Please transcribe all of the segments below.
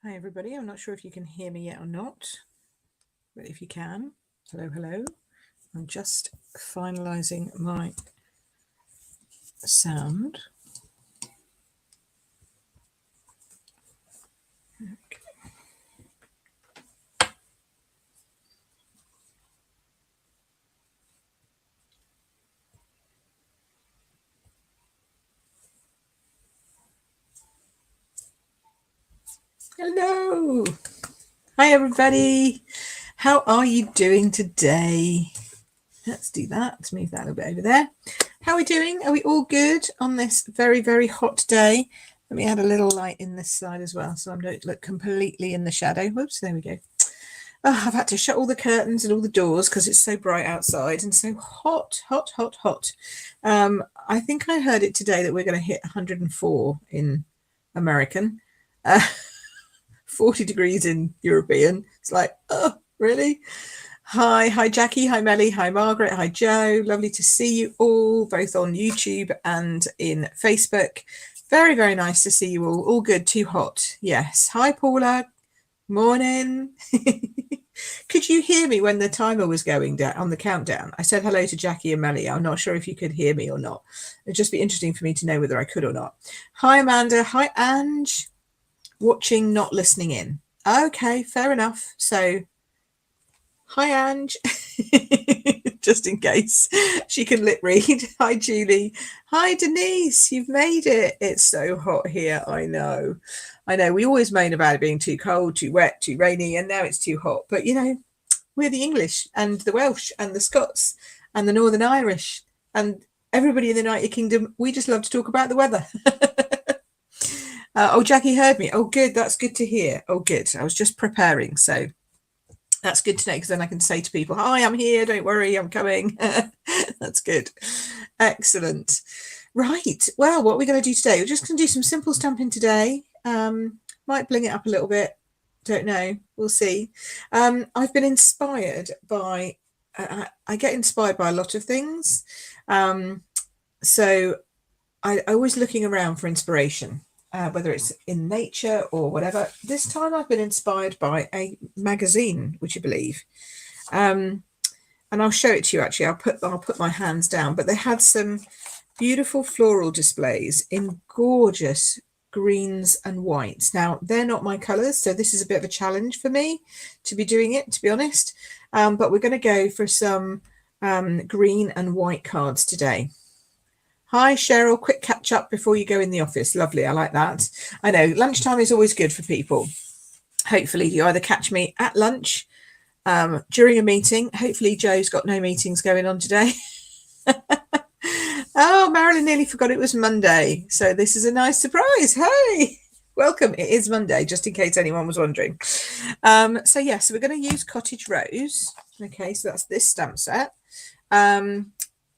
Hi everybody, I'm not sure if you can hear me yet or not, but if you can, hello, hello. I'm just finalising my sound. Okay. Hello! Hi everybody! How are you doing today? Let's do that. Let's move that a little bit over there. How are we doing? Are we all good on this very, very hot day? Let me add a little light in this side as well so I don't look completely in the shadow. Whoops, there we go. Oh, I've had to shut all the curtains and all the doors because it's so bright outside and so hot, hot, hot, hot. I think I heard it today that we're going to hit 104 in American, 40 degrees in European. It's like, oh, really? Hi Jackie, hi Melly, hi Margaret, hi Joe. Lovely to see you all, both on YouTube and in Facebook. Very, very nice to see you all. All good, too hot. Yes. Hi Paula. Morning. Could you hear me when the timer was going down on the countdown? I said hello to Jackie and Melly. I'm not sure if you could hear me or not. It'd just be interesting for me to know whether I could or not. Hi Amanda. Hi Ange. Watching, not listening in. Okay, fair enough. So hi Ange. Just in case she can lip read. Hi Julie. Hi Denise. You've made it. It's so hot here. I know. We always moan about it being too cold, too wet, too rainy, and now it's too hot. But, you know, we're the English and the Welsh and the Scots and the Northern Irish and everybody in the United Kingdom. We just love to talk about the weather. Oh, Jackie heard me. Oh, good. That's good to hear. Oh, good. I was just preparing. So that's good to know because then I can say to people, hi, I'm here. Don't worry, I'm coming. That's good. Excellent. Right. Well, what we're going to do today, we're just going to do some simple stamping today. Might bling it up a little bit. Don't know. We'll see. I've been inspired by, I get inspired by a lot of things. So I always looking around for inspiration, whether it's in nature or whatever. This time I've been inspired by a magazine, would you believe? And I'll show it to you actually. I'll put my hands down, but they had some beautiful floral displays in gorgeous greens and whites. Now, they're not my colours, so this is a bit of a challenge for me to be doing it, to be honest. But we're going to go for some green and white cards today. Hi, Cheryl. Quick catch up before you go in the office. Lovely. I like that. I know lunchtime is always good for people. Hopefully, you either catch me at lunch, during a meeting. Hopefully, Joe's got no meetings going on today. Oh, Marilyn nearly forgot it was Monday. So this is a nice surprise. Hey, welcome. It is Monday, just in case anyone was wondering. So we're going to use Cottage Rose. Okay, so that's this stamp set.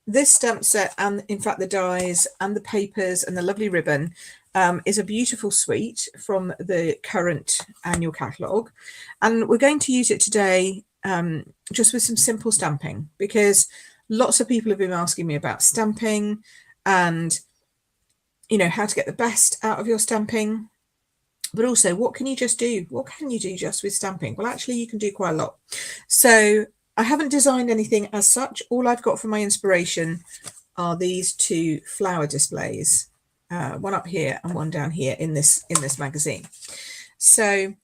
This stamp set, and in fact the dies and the papers and the lovely ribbon, is a beautiful suite from the current annual catalogue. And we're going to use it today just with some simple stamping because lots of people have been asking me about stamping and, you know, how to get the best out of your stamping, but also what can you just do? What can you do just with stamping? Well, actually, you can do quite a lot. So I haven't designed anything as such. All I've got for my inspiration are these two flower displays, one up here and one down here in this magazine. So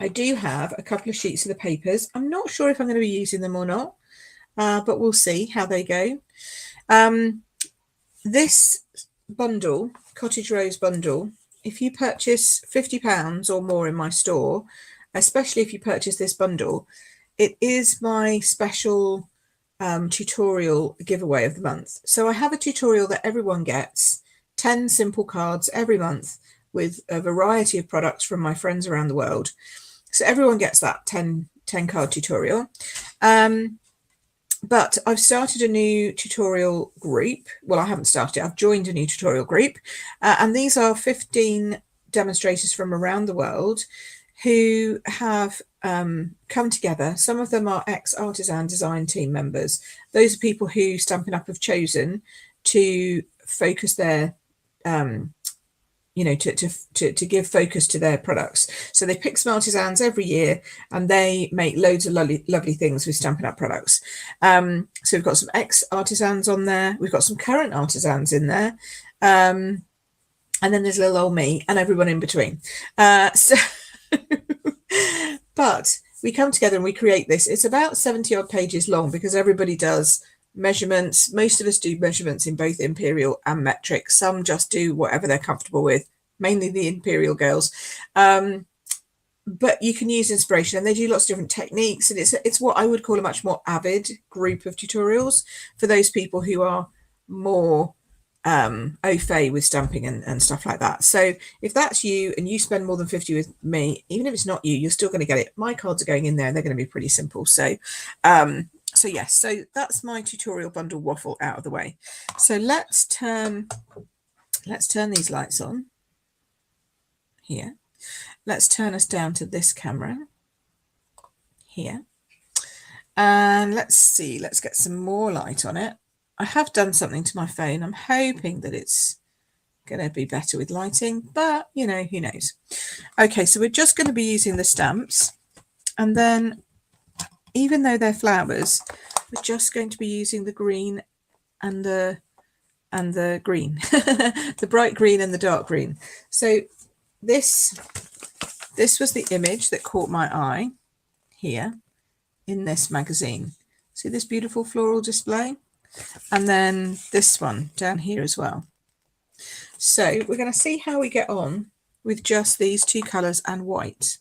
I do have a couple of sheets of the papers. I'm not sure if I'm going to be using them or not. But we'll see how they go. This bundle, Cottage Rose bundle, if you purchase £50 or more in my store, especially if you purchase this bundle, it is my special tutorial giveaway of the month. So I have a tutorial that everyone gets, 10 simple cards every month with a variety of products from my friends around the world. So everyone gets that 10 card tutorial. But I've started a new tutorial group. Well, I haven't started. I've joined a new tutorial group. And these are 15 demonstrators from around the world who have come together. Some of them are ex-artisan design team members. Those are people who Stampin' Up have chosen to focus their you know, to give focus to their products. So they pick some artisans every year, and they make loads of lovely things with Stampin' Up products. So we've got some ex-artisans on there. We've got some current artisans in there. And then there's little old me and everyone in between. But we come together and we create this. It's about 70 odd pages long because everybody does measurements. Most of us do measurements in both imperial and metric. Some just do whatever they're comfortable with, mainly the imperial girls. But you can use inspiration, and they do lots of different techniques. And it's what I would call a much more avid group of tutorials for those people who are more au fait with stamping and stuff like that. So if that's you and you spend more than 50 with me, even if it's not you, you're still going to get it. My cards are going in there and they're going to be pretty simple. So yes, so that's my tutorial bundle waffle out of the way. So let's turn these lights on here. Let's turn us down to this camera here. And let's see, let's get some more light on it. I have done something to my phone. I'm hoping that it's going to be better with lighting, but you know, who knows. Okay, so we're just going to be using the stamps, and then even though they're flowers, we're just going to be using the green and the green, the bright green and the dark green. So this was the image that caught my eye here in this magazine. See this beautiful floral display? And then this one down here as well. So we're going to see how we get on with just these two colours and white.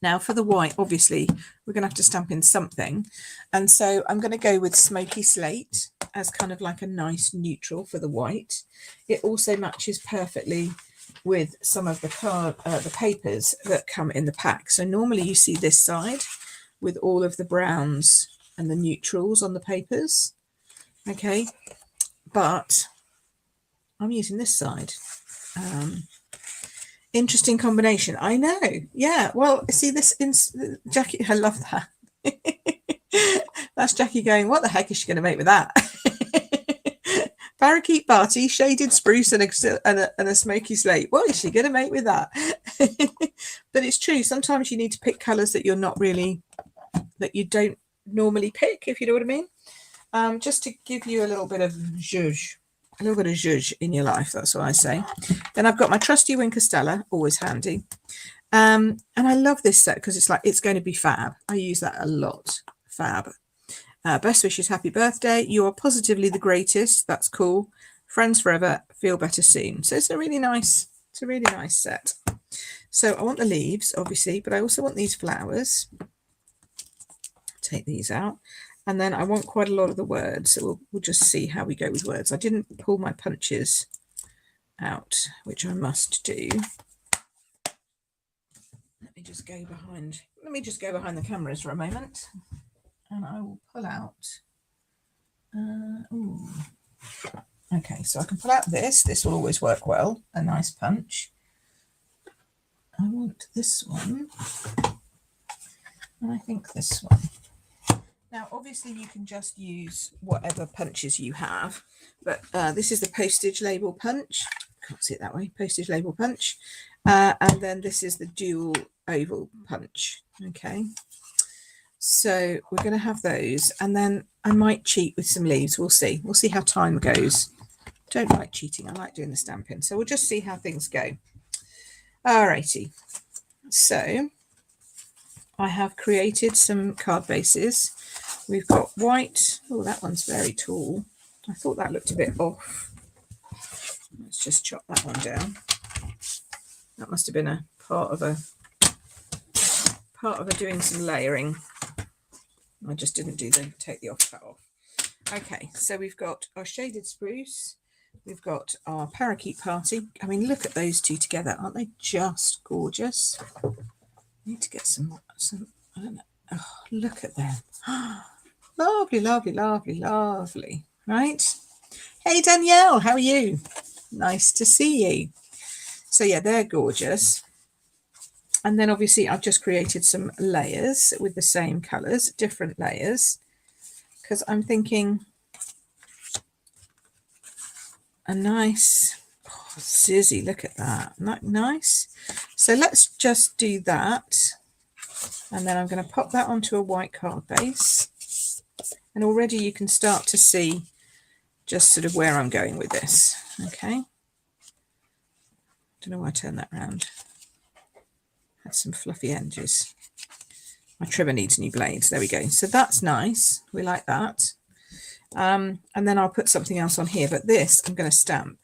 Now for the white, obviously, we're going to have to stamp in something. And so I'm going to go with Smoky Slate as kind of like a nice neutral for the white. It also matches perfectly with some of the papers that come in the pack. So normally you see this side with all of the browns and the neutrals on the papers. Okay, but I'm using this side. Interesting combination. I know. Yeah. Well, see this in Jackie. I love that. That's Jackie going, what the heck is she going to make with that? Parakeet Party, shaded spruce and a smoky slate. What is she going to make with that? But it's true. Sometimes you need to pick colours that you're not really, that you don't normally pick, if you know what I mean. Just to give you a little bit of zhuzh in your life, that's what I say. Then I've got my trusty Wink Stella, always handy. And I love this set because it's going to be fab. I use that a lot. Fab. Best wishes, happy birthday. You are positively the greatest. That's cool. Friends forever, feel better soon. So it's a really nice set. So I want the leaves, obviously, but I also want these flowers. Take these out. And then I want quite a lot of the words. So we'll just see how we go with words. I didn't pull my punches out, which I must do. Let me just go behind the cameras for a moment. And I will pull out. Okay, so I can pull out this. This will always work well. A nice punch. I want this one. And I think this one. Now, obviously, you can just use whatever punches you have, but this is the postage label punch. Can't see it that way. Postage label punch. And then this is the dual oval punch. Okay. So we're going to have those. And then I might cheat with some leaves. We'll see. We'll see how time goes. Don't like cheating. I like doing the stamping. So we'll just see how things go. Alrighty. So I have created some card bases. We've got white. Oh, that one's very tall. I thought that looked a bit off. Let's just chop that one down. That must have been a part of a doing some layering. I just didn't take the off cut off. Okay, so we've got our shaded spruce. We've got our parakeet party. I mean, look at those two together. Aren't they just gorgeous? I need to get some I don't know. Oh, look at them. Lovely, lovely, lovely, lovely. Right? Hey, Danielle, how are you? Nice to see you. So, yeah, they're gorgeous. And then, obviously, I've just created some layers with the same colours, different layers, because I'm thinking a nice Oh, Susie, look at that. Not nice. So let's just do that. And then I'm going to pop that onto a white card base. And already you can start to see just sort of where I'm going with this. Okay. Don't know why I turned that round. Had some fluffy edges. My trimmer needs new blades. There we go. So that's nice. We like that. And then I'll put something else on here, but this I'm going to stamp.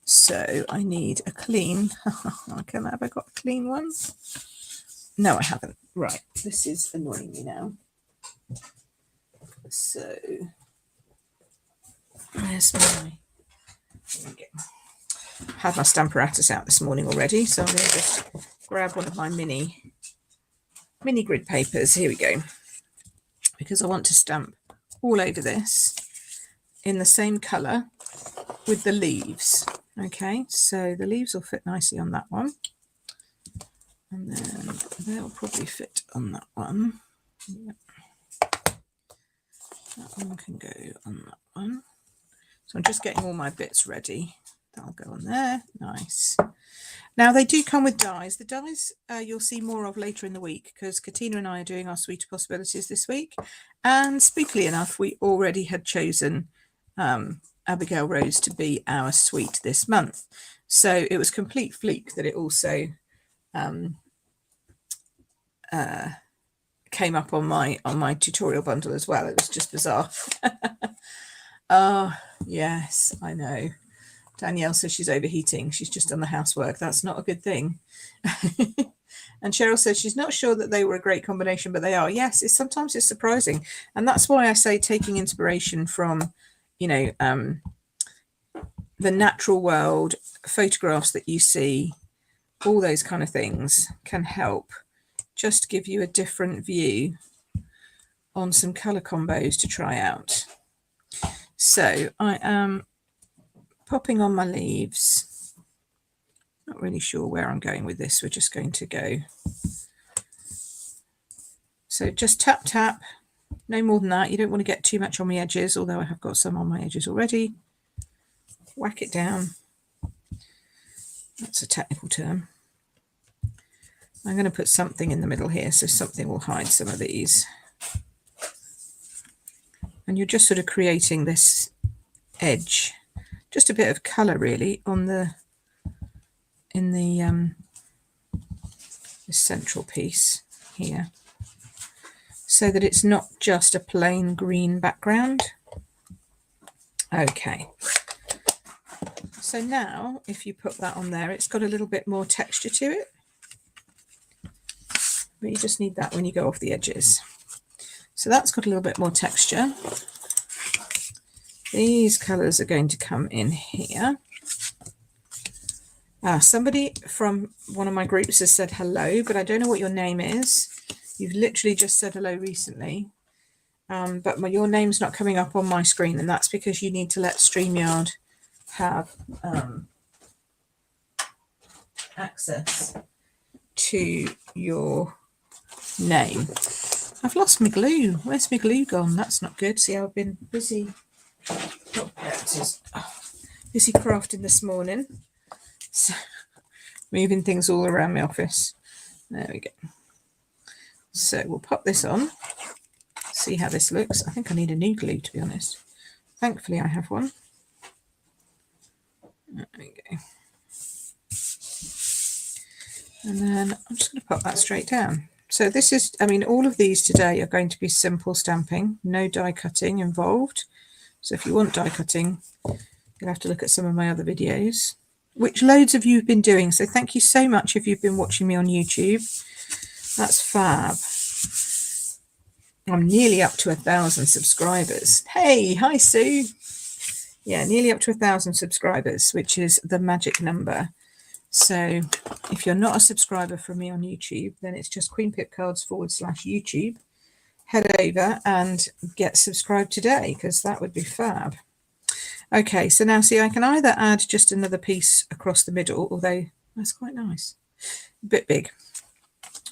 So I need a clean. Have I got a clean one? No, I haven't. Right. This is annoying me now. So where's my? There we go. Had my Stamparatus out this morning already, so I'm going to just grab one of my mini grid papers. Here we go. Because I want to stamp all over this in the same colour with the leaves. Okay, so the leaves will fit nicely on that one. And then they'll probably fit on that one. Yep. That one can go on that one. So I'm just getting all my bits ready. That'll go on there. Nice. Now they do come with dies. The dies you'll see more of later in the week because Katina and I are doing our Suite of Possibilities this week. And spookily enough, we already had chosen Abigail Rose to be our suite this month. So it was complete fluke that it also came up on my tutorial bundle as well. It was just bizarre. Oh, yes, I know. Danielle says she's overheating. She's just done the housework. That's not a good thing. And Cheryl says she's not sure that they were a great combination, but they are. Yes, sometimes it's surprising. And that's why I say taking inspiration from, you know, the natural world, photographs that you see, all those kind of things can help just give you a different view on some colour combos to try out. So I am popping on my leaves. Not really sure where I'm going with this. We're just going to go. So just tap, tap. No more than that. You don't want to get too much on the edges, although I have got some on my edges already. Whack it down. That's a technical term. I'm going to put something in the middle here, so something will hide some of these. And you're just sort of creating this edge, just a bit of colour really on the this central piece here, so that it's not just a plain green background. Okay. So now, if you put that on there, it's got a little bit more texture to it. But you just need that when you go off the edges. So that's got a little bit more texture. These colours are going to come in here. Somebody from one of my groups has said hello, but I don't know what your name is. You've literally just said hello recently. But your name's not coming up on my screen, and that's because you need to let StreamYard have access to your name. I've lost my glue. Where's my glue gone? That's not good. See, I've been busy. Oh, there it is. Oh, busy crafting this morning. So, moving things all around my office. There we go. So we'll pop this on. See how this looks. I think I need a new glue, to be honest. Thankfully, I have one. There we go. And then I'm just going to pop that straight down. So this is, I mean, all of these today are going to be simple stamping, no die cutting involved. So if you want die cutting, you'll have to look at some of my other videos, which loads of you have been doing. So thank you so much if you've been watching me on YouTube. That's fab. I'm nearly up to 1,000 subscribers. Hey, hi Sue. Yeah, nearly up to 1,000 subscribers, which is the magic number. So if you're not a subscriber from me on YouTube, then it's just queenpipcards.com/YouTube. Head over and get subscribed today, because that would be fab. Okay, so now see, I can either add just another piece across the middle, although that's quite nice, a bit big,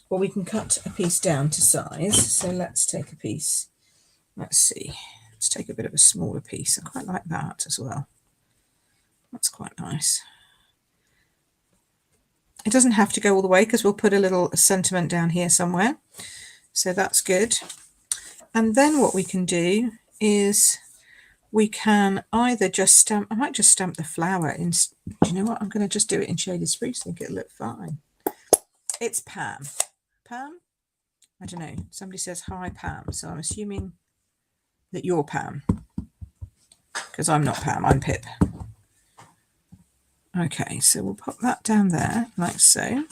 or we can cut a piece down to size. So let's take a piece. Let's see. Let's take a bit of a smaller piece. I quite like that as well. That's quite nice. It doesn't have to go all the way because we'll put a little sentiment down here somewhere. So that's good. And then what we can do is we can either just stamp, I might just stamp the flower in, do you know what, I'm going to just do it in shaded spruce. I think it'll look fine. It's Pam. Pam? I don't know. Somebody says, hi, Pam. So I'm assuming that you're Pam. Because I'm not Pam, I'm Pip. Okay, so we'll pop that down there, like so.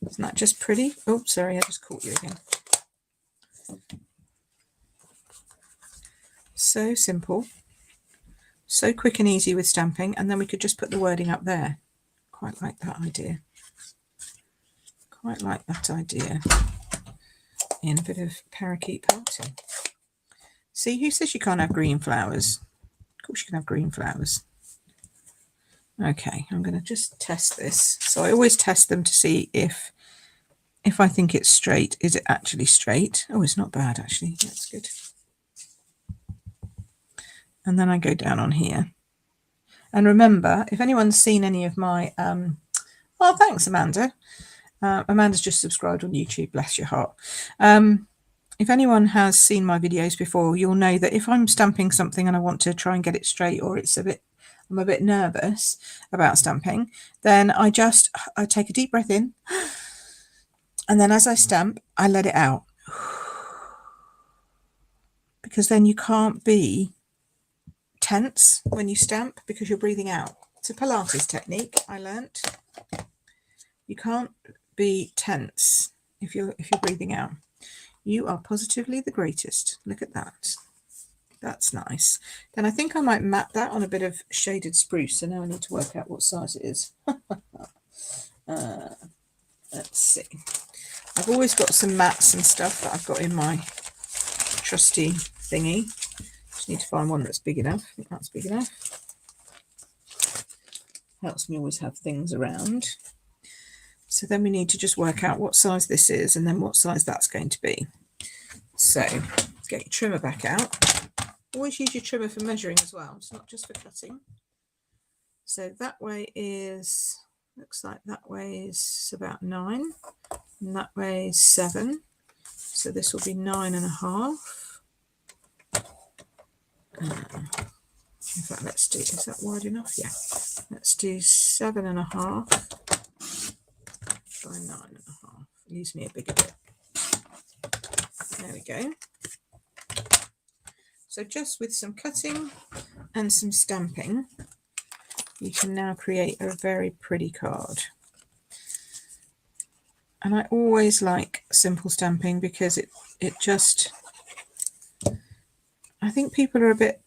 Isn't that just pretty? Oh, sorry, I just caught you again. So simple. So quick and easy with stamping. And then we could just put the wording up there. Quite like that idea. Quite like that idea. In a bit of parakeet party. See, who says you can't have green flowers? Of course you can have green flowers. Okay, I'm going to just test this. So I always test them to see if I think it's straight. Is it actually straight? Oh, it's not bad actually. That's good. And then I go down on here. And remember, if anyone's seen any of my, well, thanks, Amanda. Amanda's just subscribed on YouTube, bless your heart. If anyone has seen my videos before, you'll know that if I'm stamping something and I want to try and get it straight, or I'm a bit nervous about stamping, then I take a deep breath in, and then as I stamp, I let it out. Because then you can't be tense when you stamp because you're breathing out. It's a Pilates technique I learnt. You can't be tense if you're breathing out. You are positively the greatest. Look at that. That's nice. Then I think I might map that on a bit of shaded spruce. So now I need to work out what size it is. Let's see. I've always got some mats and stuff that I've got in my trusty thingy. Just need to find one that's big enough. I think that's big enough. Helps me always have things around. So then we need to just work out what size this is and then what size that's going to be. So let's get your trimmer back out. Always use your trimmer for measuring as well. It's not just for cutting. So that way is, looks like that way is about 9 and that way is 7. So this will be 9.5. In fact, let's do, is that wide enough? Yeah. Let's do 7.5 by 9.5. Leaves me a bigger bit. There we go. So just with some cutting and some stamping, you can now create a very pretty card. And I always like simple stamping because it just, I think people are a bit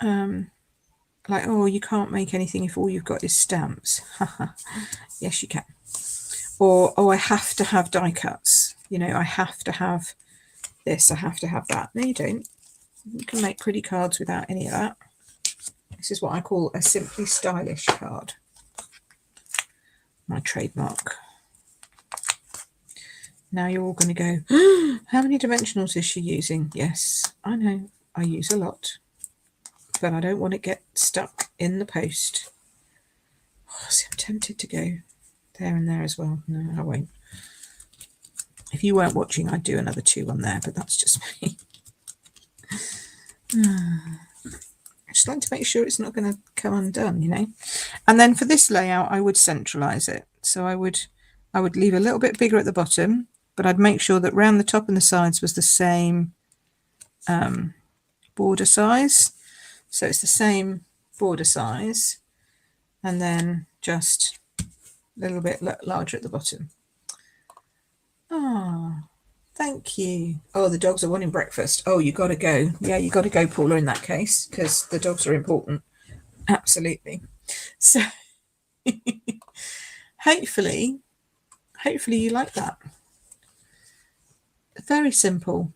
like, oh, you can't make anything if all you've got is stamps. Yes, you can. Or, oh, I have to have die cuts. You know, I have to have this, I have to have that. No, you don't. You can make pretty cards without any of that. This is what I call a simply stylish card. My trademark. Now you're all going to go, oh, how many dimensionals is she using? Yes, I know, I use a lot. But I don't want to get stuck in the post. Oh, see, I'm tempted to go there and there as well. No, I won't. If you weren't watching, I'd do another 2 on there, but that's just me. I just like to make sure it's not going to come undone, you know. And then for this layout, I would centralize it. So I would leave a little bit bigger at the bottom, but I'd make sure that round the top and the sides was the same border size. So it's the same border size, and then just a little bit larger at the bottom. Oh, thank you. Oh, the dogs are wanting breakfast. Oh, you got to go. Yeah, you got to go, Paula, in that case, because the dogs are important. Absolutely. So hopefully you like that. Very simple.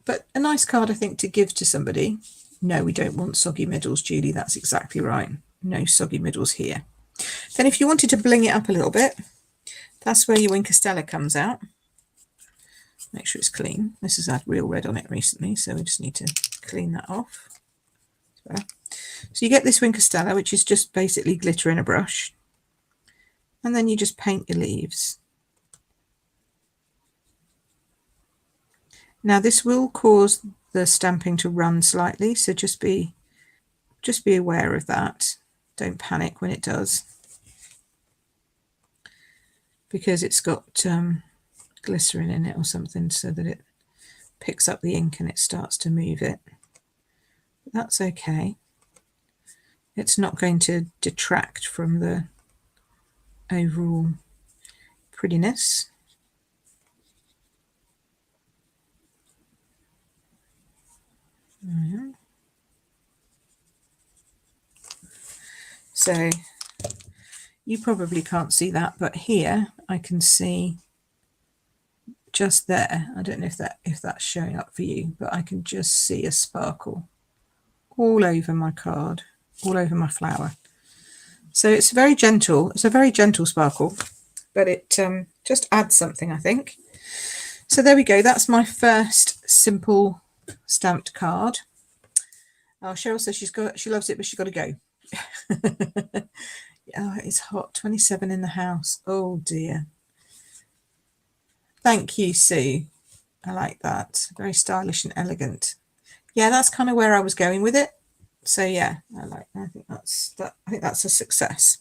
But a nice card, I think, to give to somebody. No, we don't want soggy middles, Julie. That's exactly right. No soggy middles here. Then if you wanted to bling it up a little bit, that's where your Wink of Stella comes out. Make sure it's clean. This has had real red on it recently, so we just need to clean that off. So you get this Wink of Stella, which is just basically glitter in a brush, and then you just paint your leaves. Now this will cause the stamping to run slightly, so just be aware of that. Don't panic when it does, because it's got glycerin in it or something, so that it picks up the ink and it starts to move it. But that's okay. It's not going to detract from the overall prettiness. So you probably can't see that, but here I can see just there. I don't know if that's showing up for you, but I can just see a sparkle all over my card, all over my flower. So it's very gentle. It's a very gentle sparkle, but it just adds something, I think. So there we go. That's my first simple stamped card. Oh, Cheryl says she loves it, but she's got to go. Oh, it's hot. 27 in the house. Oh dear. Thank you, Sue. I like that. Very stylish and elegant. Yeah, that's kind of where I was going with it. So yeah, I think that's a success.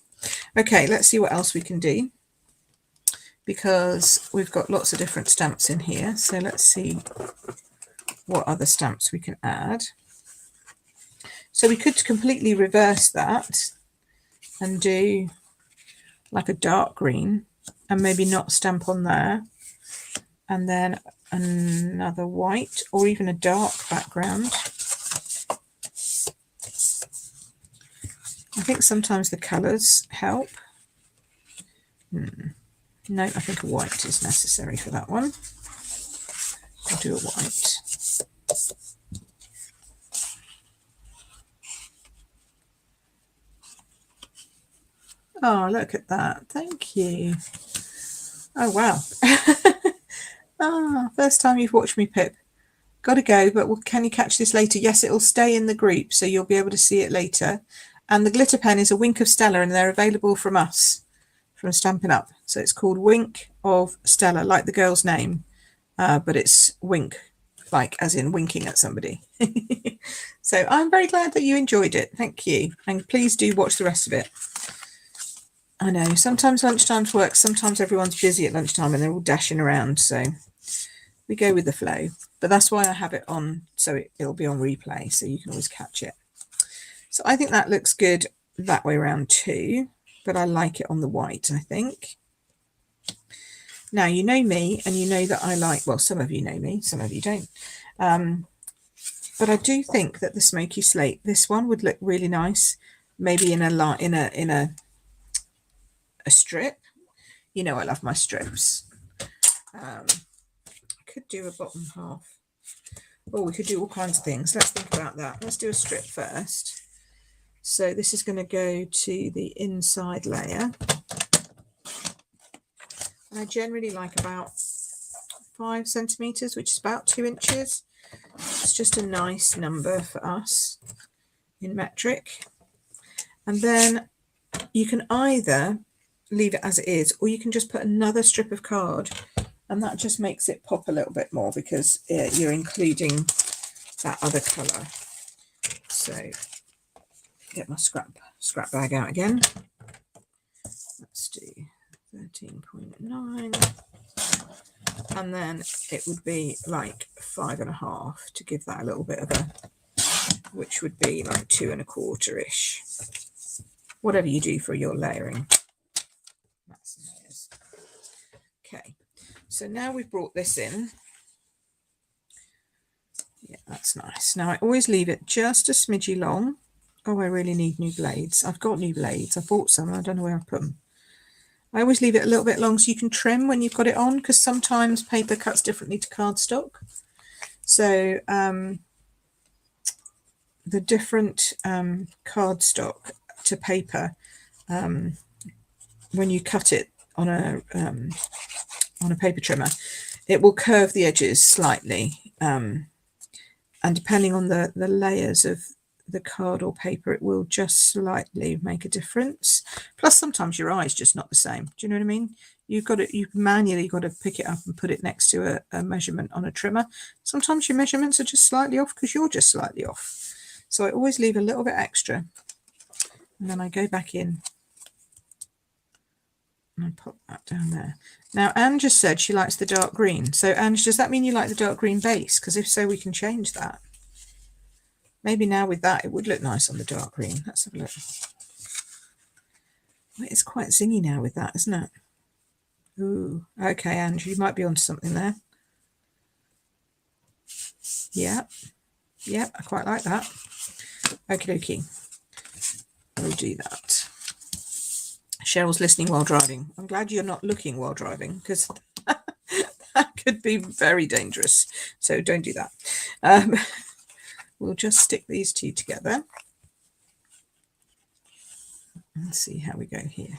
Okay, let's see what else we can do, because we've got lots of different stamps in here. So let's see what other stamps we can add. So we could completely reverse that and do like a dark green and maybe not stamp on there, and then another white or even a dark background. I think sometimes the colours help. No, I think a white is necessary for that one. I'll do a white. Oh, look at that. Thank you. Oh, wow. First time you've watched me, Pip. Got to go, but can you catch this later? Yes, it'll stay in the group, so you'll be able to see it later. And the glitter pen is a Wink of Stella, and they're available from us, from Stampin' Up. So it's called Wink of Stella, like the girl's name, but it's wink, like as in winking at somebody. So I'm very glad that you enjoyed it. Thank you. And please do watch the rest of it. I know, sometimes lunchtime's work, sometimes everyone's busy at lunchtime and they're all dashing around, so we go with the flow. But that's why I have it on, so it'll be on replay, so you can always catch it. So I think that looks good that way around too, but I like it on the white, I think. Now, you know me, and you know that I like, well, some of you know me, some of you don't. But I do think that the smoky slate, this one would look really nice, maybe in a strip. You know I love my strips. I could do a bottom half. Oh, we could do all kinds of things. Let's think about that. Let's do a strip first. So this is going to go to the inside layer. And I generally like about 5 centimeters, which is about 2 inches. It's just a nice number for us in metric. And then you can either leave it as it is, or you can just put another strip of card, and that just makes it pop a little bit more because you're including that other colour. So get my scrap bag out again. Let's do 13.9, and then it would be like 5.5 to give that a little bit of a, which would be like 2 1/4-ish. Whatever you do for your layering. That's nice. Okay, so now we've brought this in. Yeah, that's nice. Now I always leave it just a smidgy long. Oh, I really need new blades. I've got new blades. I bought some. I don't know where I put them. I always leave it a little bit long so you can trim when you've got it on, because sometimes paper cuts differently to cardstock. So the different cardstock to paper, when you cut it on a paper trimmer, it will curve the edges slightly, and depending on the layers of the card or paper, it will just slightly make a difference. Plus sometimes your eye is just not the same. Do you know what I mean? You've manually got to pick it up and put it next to a measurement on a trimmer. Sometimes your measurements are just slightly off because you're just slightly off. So I always leave a little bit extra, and then I go back in and I pop that down there. Now Anne just said she likes the dark green. So Anne, does that mean you like the dark green base? Because if so, we can change that. Maybe now with that, it would look nice on the dark green. Let's have a look. It's quite zingy now with that, isn't it? Ooh, okay, Andrew, you might be onto something there. Yeah, I quite like that. Okie dokie. We'll do that. Cheryl's listening while driving. I'm glad you're not looking while driving, because that could be very dangerous. So don't do that. We'll just stick these two together and see how we go here.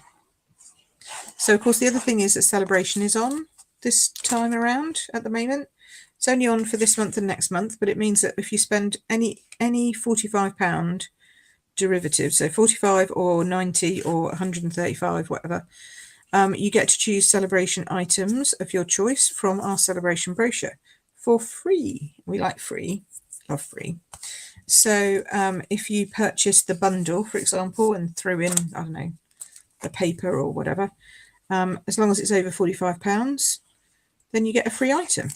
So, of course, the other thing is that Celebration is on this time around at the moment. It's only on for this month and next month, but it means that if you spend any £45 derivative, so 45 or 90 or 135, whatever, you get to choose Celebration items of your choice from our Celebration brochure for free. We like free, love free. So if you purchase the bundle, for example, and throw in, I don't know, the paper or whatever, as long as it's over £45, then you get a free item,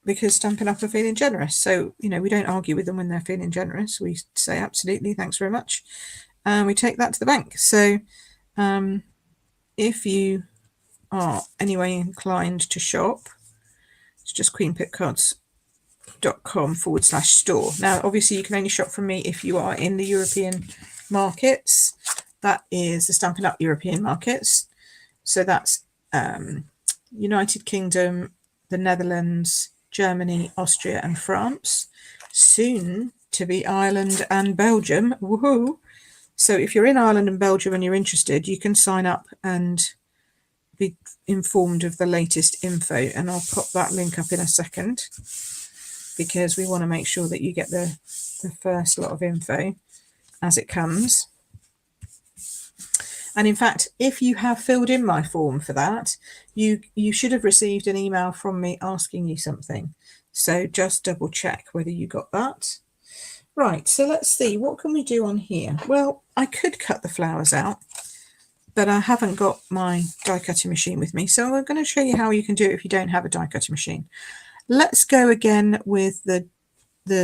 because Stampin' Up are feeling generous. So, you know, we don't argue with them when they're feeling generous. We say, absolutely, thanks very much. And we take that to the bank. So if you are anyway inclined to shop, it's just queenpipcards.com/store. Now, obviously, you can only shop from me if you are in the European markets. That is the Stampin' Up European markets. So that's United Kingdom, the Netherlands, Germany, Austria and France. Soon to be Ireland and Belgium. Woohoo! So if you're in Ireland and Belgium and you're interested, you can sign up and be informed of the latest info. And I'll pop that link up in a second, because we want to make sure that you get the first lot of info as it comes. And in fact, if you have filled in my form for that, you should have received an email from me asking you something. So just double check whether you got that. Right, so let's see, what can we do on here? Well, I could cut the flowers out, but I haven't got my die cutting machine with me. So I'm going to show you how you can do it if you don't have a die cutting machine. Let's go again with the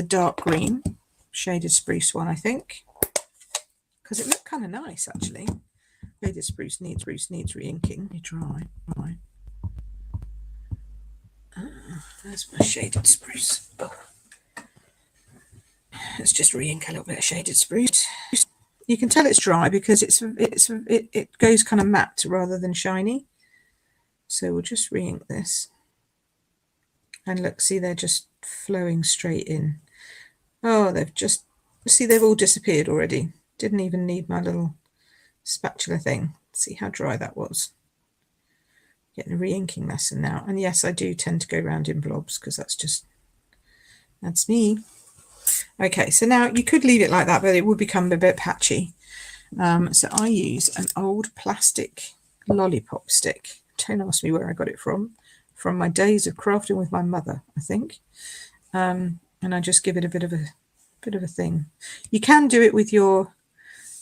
dark green shaded spruce one, I think, because it looked kind of nice actually. Shaded spruce needs re-inking. Let me dry. There's my shaded spruce. Oh. Let's just re-ink a little bit of shaded spruce. You can tell it's dry because it goes kind of matte rather than shiny. So we'll just re-ink this. And look, see, they're just flowing straight in. Oh, they've all disappeared already. Didn't even need my little spatula thing. See how dry that was. Getting a re-inking lesson now. And yes, I do tend to go around in blobs because that's me. Okay, so now you could leave it like that, but it would become a bit patchy. So I use an old plastic lollipop stick. Don't ask me where I got it from my days of crafting with my mother, I think. And I just give it a bit of a thing. You can do it with your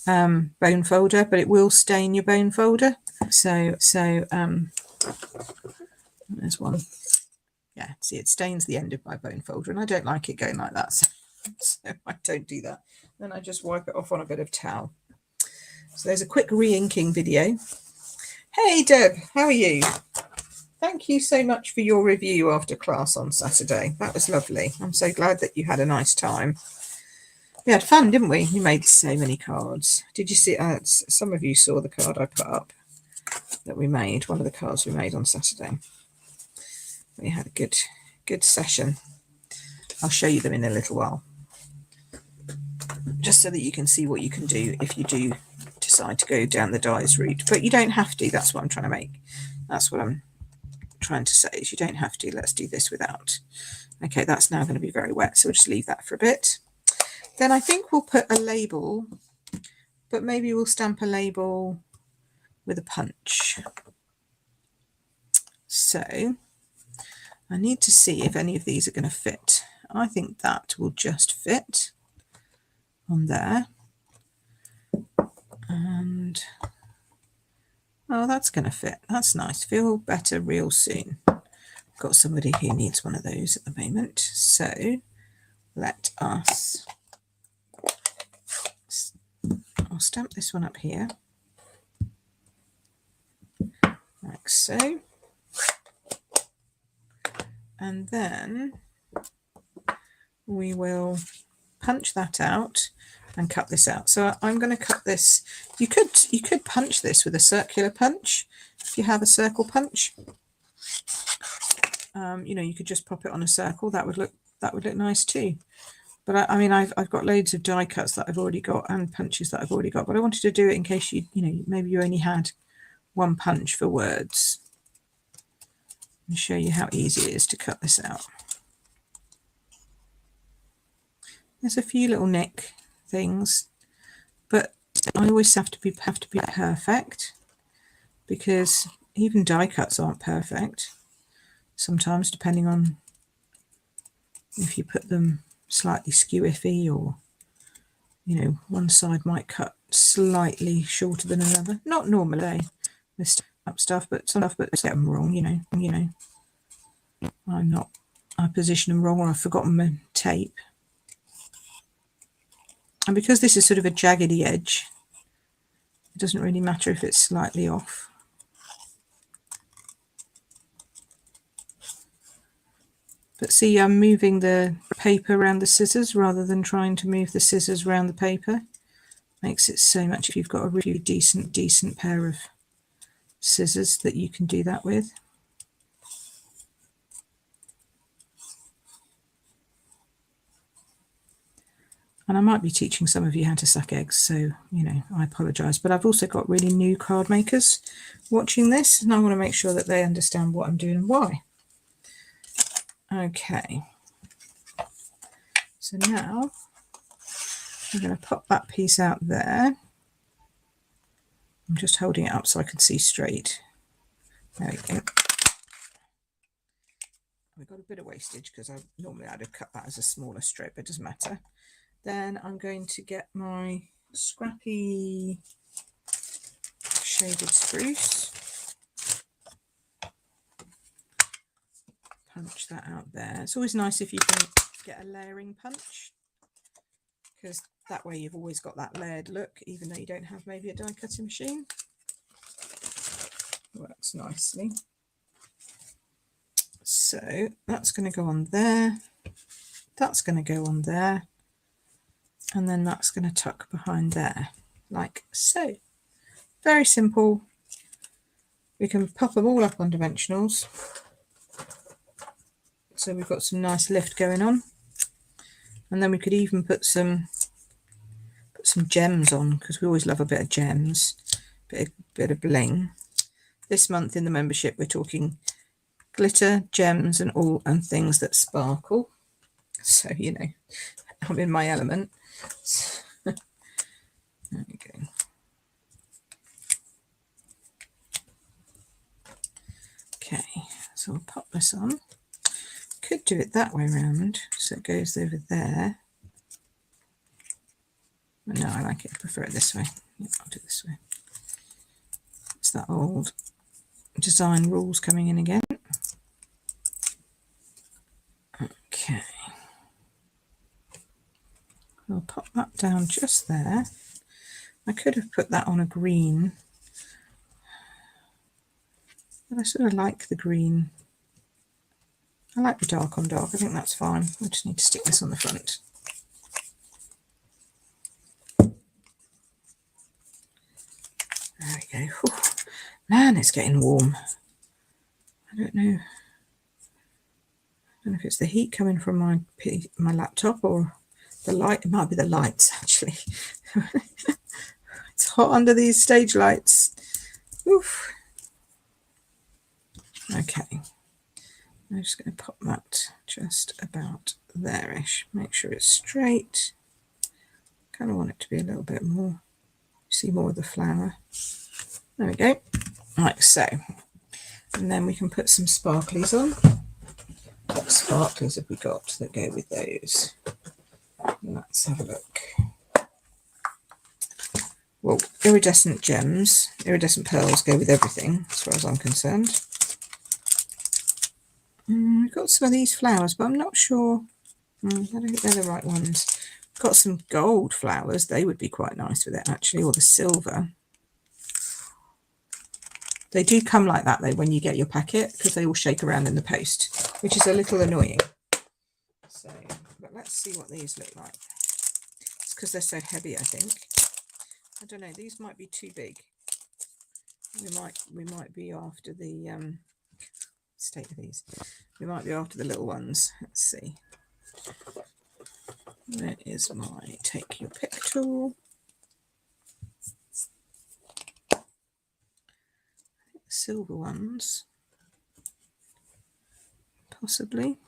bone folder, but it will stain your bone folder. So there's one. Yeah, see, it stains the end of my bone folder, and I don't like it going like that. So I don't do that. Then I just wipe it off on a bit of towel. So there's a quick re-inking video. Hey Deb, how are you? Thank you so much for your review after class on Saturday. That was lovely. I'm so glad that you had a nice time. We had fun, didn't we? We made so many cards. Did you see? Some of you saw the card I put up that we made. One of the cards we made on Saturday. We had a good session. I'll show you them in a little while, just so that you can see what you can do if you do decide to go down the dies route. But you don't have to. That's what I'm trying to make. That's what I'm trying to say, is you don't have to. Let's do this without. Okay, that's now going to be very wet, so we'll just leave that for a bit. Then I think we'll put a label, but maybe we'll stamp a label with a punch. So I need to see if any of these are going to fit. I think that will just fit on there. And oh, that's going to fit. That's nice. Feel better real soon. Got somebody who needs one of those at the moment. So let us, I'll stamp this one up here, like so. And then we will punch that out and cut this out. So I'm going to cut this. You could punch this with a circular punch if you have a circle punch. You know, you could just pop it on a circle. That would look nice too. But I mean, I've got loads of die cuts that I've already got and punches that I've already got. But I wanted to do it in case you know, maybe you only had one punch for words. And show you how easy it is to cut this out. There's a few little nick things, but I always have to be perfect, because even die cuts aren't perfect sometimes, depending on if you put them slightly skew-iffy, or you know, one side might cut slightly shorter than another. Not normally this stuff, but some stuff, but I get them wrong, you know. I position them wrong, or I've forgotten my tape. And because this is sort of a jaggedy edge, it doesn't really matter if it's slightly off. But see, I'm moving the paper around the scissors rather than trying to move the scissors around the paper. Makes it so much if you've got a really decent pair of scissors that you can do that with. And I might be teaching some of you how to suck eggs, so, you know, I apologise. But I've also got really new card makers watching this, and I want to make sure that they understand what I'm doing and why. Okay. So now I'm going to pop that piece out there. I'm just holding it up so I can see straight. There we go. We've got a bit of wastage because normally I'd have cut that as a smaller strip, but it doesn't matter. Then I'm going to get my scrappy shaded spruce. Punch that out there. It's always nice if you can get a layering punch, because that way you've always got that layered look, even though you don't have maybe a die cutting machine. Works nicely. So that's going to go on there. That's going to go on there. And then that's going to tuck behind there, like so. Very simple. We can pop them all up on dimensionals. So we've got some nice lift going on. And then we could even put some gems on, because we always love a bit of gems, bit of bling. This month in the membership we're talking glitter, gems, and things that sparkle. So, you know, I'm in my element. There we go. Okay, so we'll pop this on. Could do it that way around, so it goes over there. But no, I like it. I prefer it this way. Yeah, I'll do it this way. It's that old design rules coming in again. Okay. I'll pop that down just there. I could have put that on a green, but I sort of like the green. I like the dark on dark. I think that's fine. I just need to stick this on the front. There we go. Whew. Man, it's getting warm. I don't know if it's the heat coming from my laptop or the light. It might be the lights, actually. It's hot under these stage lights. Oof. Okay. I'm just going to pop that just about there-ish. Make sure it's straight. Kind of want it to be a little bit more, see more of the flower. There we go. Like so. And then we can put some sparklies on. What sparklies have we got that go with those? Let's have a look. Well, iridescent gems, iridescent pearls go with everything as far as I'm concerned. We've got some of these flowers, but I'm not sure. I don't think they're the right ones. Got some gold flowers. They would be quite nice with it, actually, or the silver. They do come like that, though, when you get your packet, because they all shake around in the post, which is a little annoying. So, but let's see what these look like. It's because they're so heavy, I think. I don't know. These might be too big. We might be after the state of these. We might be after the little ones. Let's see. Where is my take your pick tool? Silver ones, possibly.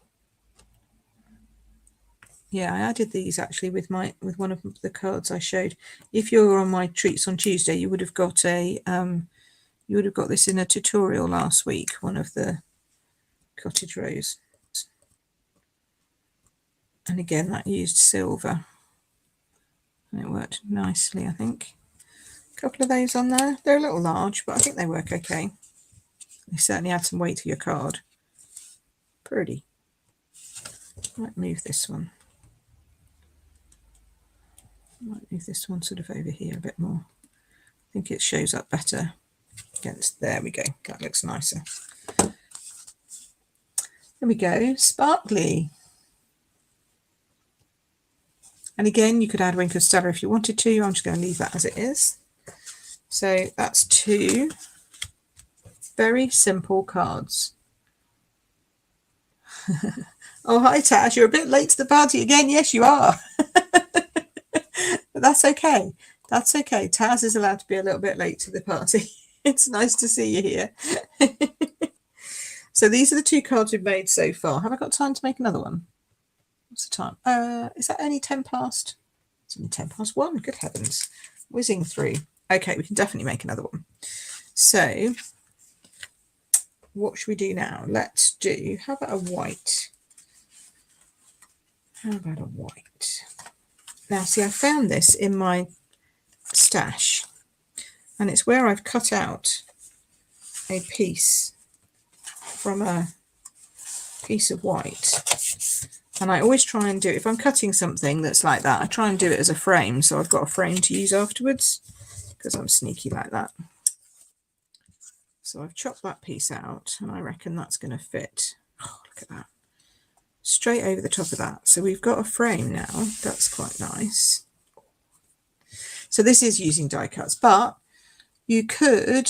Yeah, I added these actually with one of the cards I showed. If you're on my treats on Tuesday, you would have got a you would have got this in a tutorial last week. One of the Cottage Rose, and again that used silver, and it worked nicely. I think a couple of those on there. They're a little large, but I think they work okay. They certainly add some weight to your card. Pretty. Might move this one. Might move this one sort of over here a bit more. I think it shows up better against, there we go, that looks nicer. There we go, sparkly. And again, you could add Wink of Stella if you wanted to. I'm just going to leave that as it is. So that's 2 very simple cards. Oh, hi Taz, you're a bit late to the party again. Yes, you are. But that's okay. That's okay. Taz is allowed to be a little bit late to the party. It's nice to see you here. So these are the 2 cards we've made so far. Have I got time to make another one? What's the time? Is that only 10 past? It's only 10 past 1. Good heavens. Whizzing through. Okay, we can definitely make another one. So what should we do now? Let's do, how about a white? How about a white? Now, see, I found this in my stash, and it's where I've cut out a piece from a piece of white. And I always try and do, if I'm cutting something that's like that, I try and do it as a frame, so I've got a frame to use afterwards, because I'm sneaky like that. So I've chopped that piece out, and I reckon that's going to fit. Oh, look at that. Straight over the top of that. So we've got a frame now. That's quite nice. So this is using die cuts, but you could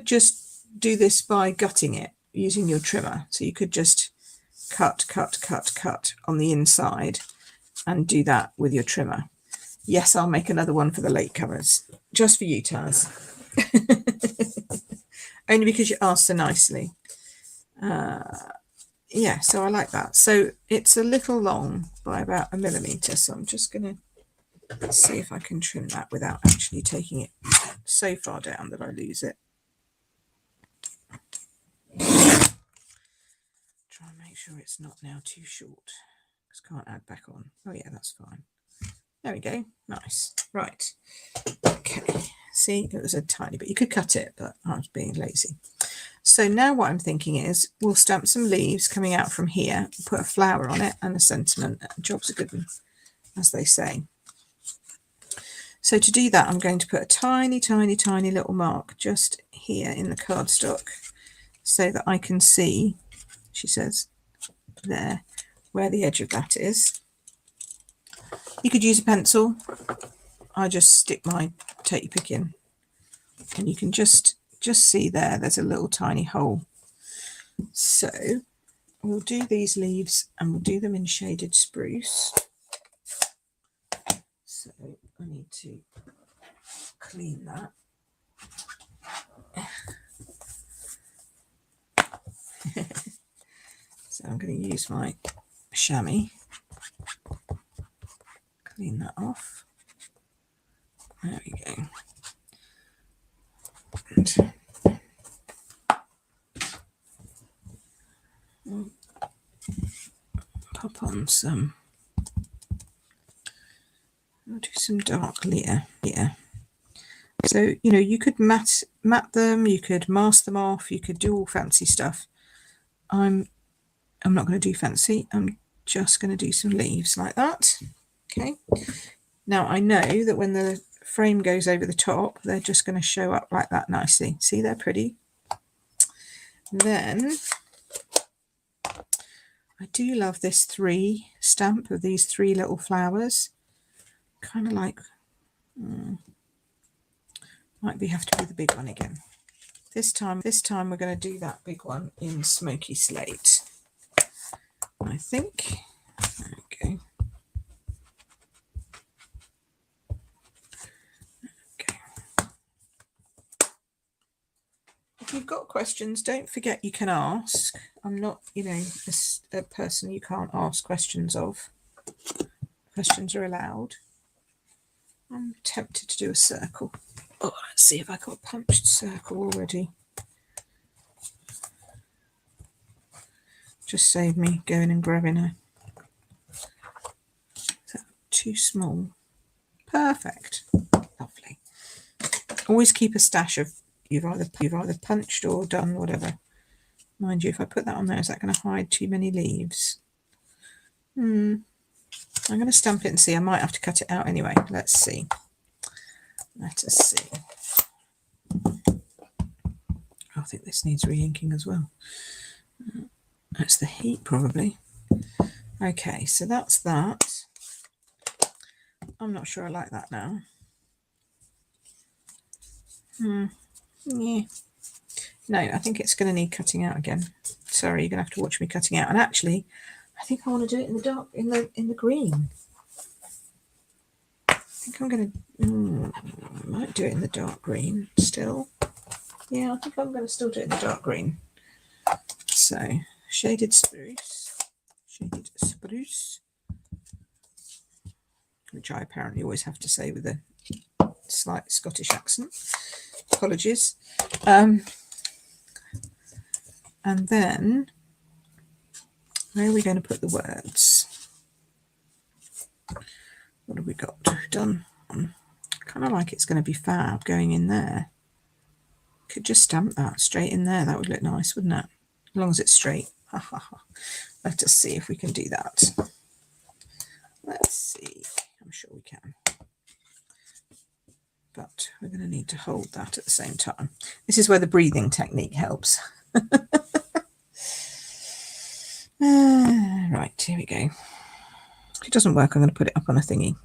just do this by gutting it using your trimmer. So you could just cut on the inside and do that with your trimmer. Yes, I'll make another one for the latecomers, just for you, Taz. Only because you asked so nicely. Yeah, so I like that. So it's a little long by about 1 millimetre. So I'm just going to see if I can trim that without actually taking it so far down that I lose it. Try and make sure it's not now too short. Just can't add back on. Oh yeah, that's fine. There we go. Nice. Right. Okay. See, it was a tiny bit. You could cut it, but I was being lazy. So now what I'm thinking is we'll stamp some leaves coming out from here, put a flower on it and a sentiment. Job's a good one, as they say. So to do that, I'm going to put a tiny little mark just here in the cardstock so that I can see, she says, there, where the edge of that is. You could use a pencil. I just stick my take your pick in, and you can just see there's a little tiny hole. So we'll do these leaves and we'll do them in shaded spruce. So I need to clean that. So I'm going to use my chamois. clean that off. There we go. And pop on some. I'll do some dark Leah. Yeah. So, you know, you could matte them, you could mask them off, you could do all fancy stuff. I'm not going to do fancy. I'm just going to do some leaves like that. Okay. Now I know that when the frame goes over the top, they're just going to show up like that nicely. See, they're pretty. Then I do love this 3 stamp of these 3 little flowers. Kind of like, might be have to do the big one again. This time we're going to do that big one in Smoky Slate, I think. There we go. If you've got questions, don't forget you can ask. I'm not, you know, a person you can't ask questions of. Questions are allowed. I'm tempted to do a circle. Oh, let's see if I got a punched circle already. Just save me going and grabbing a. Is that too small? Perfect. Lovely. Always keep a stash of you've either punched or done whatever. Mind you, if I put that on there, is that going to hide too many leaves? I'm going to stamp it and see. I might have to cut it out anyway. Let's see. Let us see. I think this needs re-inking as well. That's the heat probably. Okay, so that's that. I'm not sure I like that now. Yeah. No, I think it's going to need cutting out again. Sorry, you're going to have to watch me cutting out. And actually, I think I want to do it in the dark, in the green. I think I'm going to, I might do it in the dark green still. Yeah, I think I'm going to still do it in the dark green. So, shaded spruce, which I apparently always have to say with a slight Scottish accent. Apologies. And then, where are we going to put the words? What have we got done? Kind of like it's going to be fab going in there. Could just stamp that straight in there. That would look nice, wouldn't it? As long as it's straight. Let us see if we can do that. Let's see. I'm sure we can. But we're going to need to hold that at the same time. This is where the breathing technique helps. Right, here we go. If it doesn't work, I'm going to put it up on a thingy.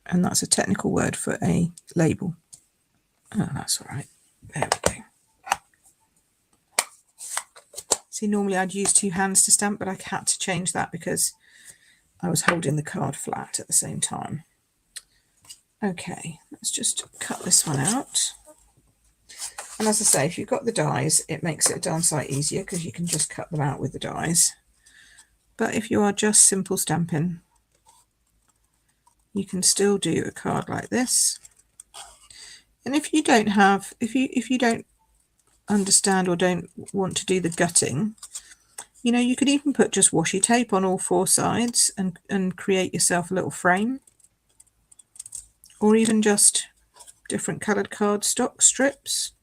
And that's a technical word for a label. Oh, that's all right. There we go. See, normally I'd use 2 hands to stamp, but I had to change that because I was holding the card flat at the same time. Okay, let's just cut this one out. And as I say, if you've got the dies, it makes it a darn sight easier because you can just cut them out with the dies. But if you are just simple stamping, you can still do a card like this. And if you don't have, if you don't understand or don't want to do the gutting, you know, you could even put just washi tape on all 4 sides and create yourself a little frame. Or even just different coloured cardstock strips.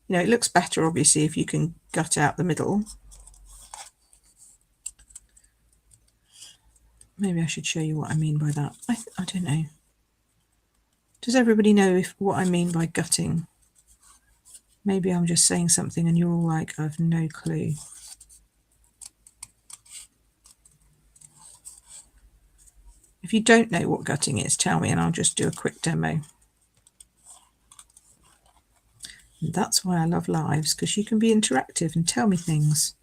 You know, it looks better obviously if you can gut out the middle. Maybe I should show you what I mean by that. I don't know. Does everybody know what I mean by gutting? Maybe I'm just saying something and you're all like, I've no clue. If you don't know what gutting is, tell me and I'll just do a quick demo. And that's why I love lives, because you can be interactive and tell me things.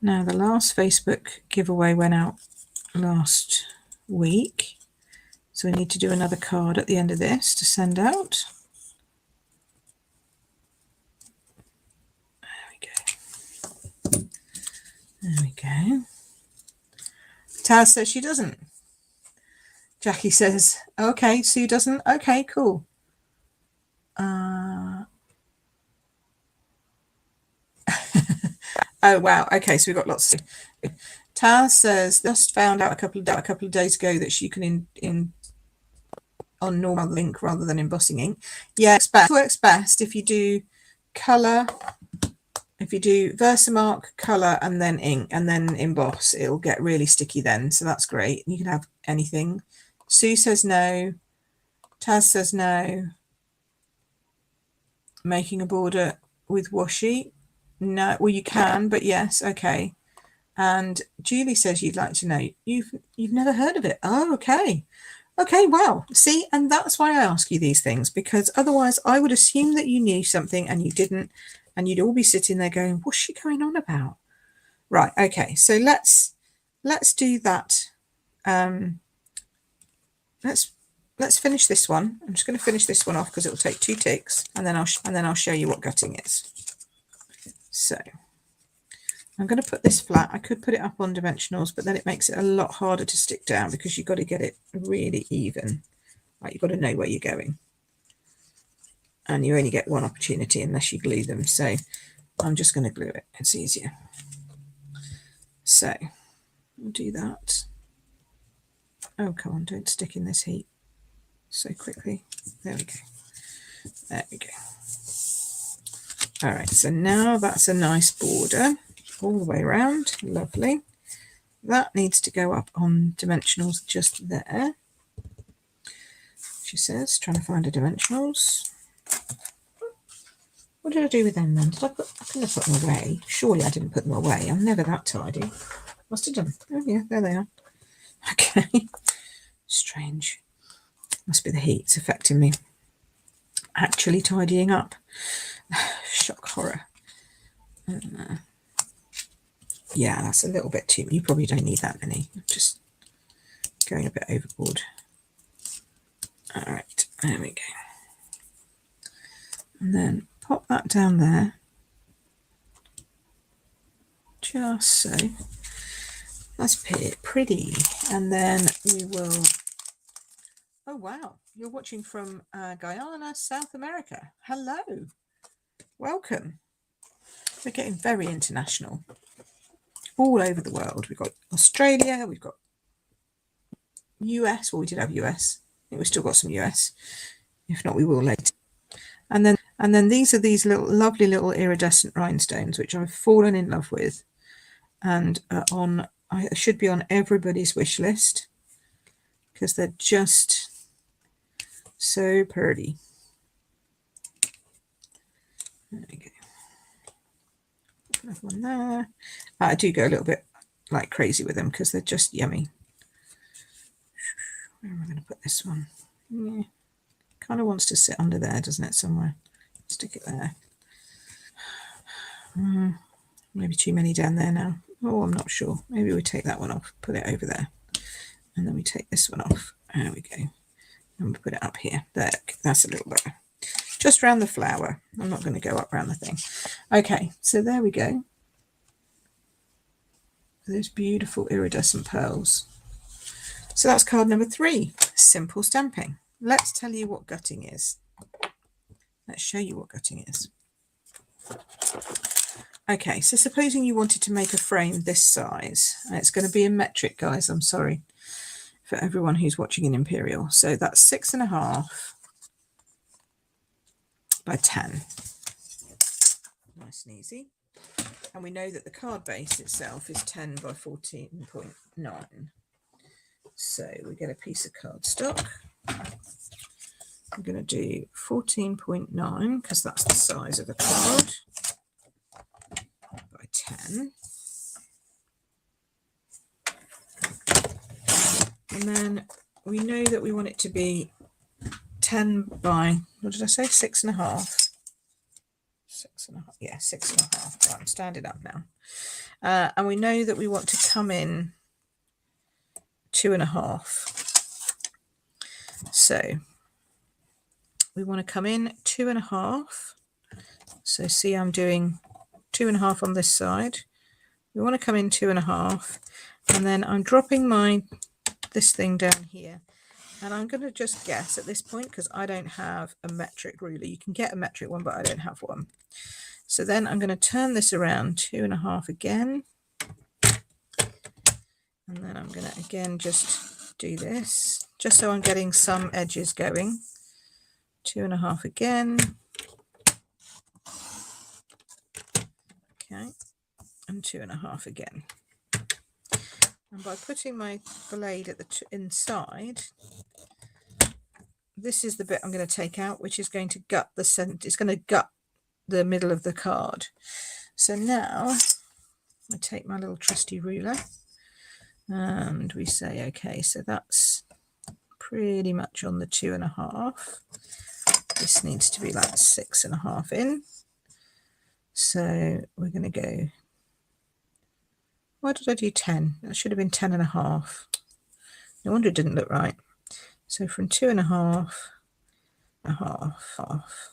Now, the last Facebook giveaway went out last week, so we need to do another card at the end of this to send out. There There we go. Taz says she doesn't. Jackie says, okay, Sue doesn't. Okay, cool. Oh, wow. Okay, so we've got lots of... Taz says, just found out a couple of days ago that she can on normal ink rather than embossing ink. Yeah, it works best if you do colour, if you do Versamark, colour, and then ink, and then emboss. It'll get really sticky then, so that's great. You can have anything. Sue says no. Taz says no. Making a border with washi? No, well you can, but yes, okay. And Julie says you'd like to know. You've never heard of it. Oh, okay. Okay, wow. See, and that's why I ask you these things, because otherwise I would assume that you knew something and you didn't, and you'd all be sitting there going, what's she going on about? Right, okay, so let's do that. Let's finish this one. I'm just going to finish this one off because it will take 2 ticks, and then I'll show you what gutting is. So I'm going to put this flat. I could put it up on dimensionals, but then it makes it a lot harder to stick down because you've got to get it really even. Like, you've got to know where you're going. And you only get one opportunity unless you glue them. So I'm just going to glue it. It's easier. So we'll do that. Oh, come on, don't stick in this heat so quickly. There we go. There we go. All right, so now that's a nice border all the way around. Lovely. That needs to go up on dimensionals just there. She says, trying to find her dimensionals. What did I do with them then? I couldn't have put them away. Surely I didn't put them away. I'm never that tidy. Must have done. Oh yeah, there they are. Okay. Strange. Must be the heat. It's affecting me. Actually tidying up. Shock horror. Yeah, that's a little bit too. You probably don't need that many. Just going a bit overboard. All right, there we go. And then pop that down there. Just so. That's pretty. And then we will... Oh, wow. You're watching from Guyana, South America. Hello. Welcome. We're getting very international. All over the world. We've got Australia. We've got US. Well, we did have US. I think we've still got some US. If not, we will later. And then these are these little lovely little iridescent rhinestones, which I've fallen in love with. And I should be on everybody's wish list because they're just so pretty. There we go. Another one there. I do go a little bit like crazy with them because they're just yummy. Where am I going to put this one? Yeah, kind of wants to sit under there, doesn't it? Somewhere. Stick it there. Maybe too many down there now. Oh, I'm not sure. Maybe we take that one off, put it over there, and then we take this one off. There we go. And we put it up here. There, that's a little better. Just around the flower. I'm not going to go up around the thing. Okay, so there we go. Those beautiful iridescent pearls. So that's card number 3, simple stamping. Let's tell you what gutting is. Let's show you what gutting is. Okay, so supposing you wanted to make a frame this size, and it's going to be in metric, guys, I'm sorry for everyone who's watching in Imperial. So that's 6.5 by 10. Nice and easy. And we know that the card base itself is 10 by 14.9. So we get a piece of cardstock. I'm going to do 14.9 because that's the size of the card by 10. And then we know that we want it to be 10 by, what did I say? 6.5. 6.5. Yeah, 6.5. Right, I'm standing up now. And we know that we want to come in 2.5. So we want to come in 2.5. So see, I'm doing 2.5 on this side, we want to come in 2.5, and then I'm dropping this thing down here, and I'm going to just guess at this point, because I don't have a metric ruler. You can get a metric one, but I don't have one. So then I'm going to turn this around 2.5 again, and then I'm going to again just do this, just so I'm getting some edges going. 2.5 again. Okay, and 2.5 again. And by putting my blade at the inside, this is the bit I'm going to take out, which is going to gut the center. It's going to gut the middle of the card. So now I take my little trusty ruler and we say, okay, so that's pretty much on the 2.5. This needs to be like 6.5 in. So we're going to go, why did I do 10? That should have been 10.5. No wonder it didn't look right. So from 2.5, half,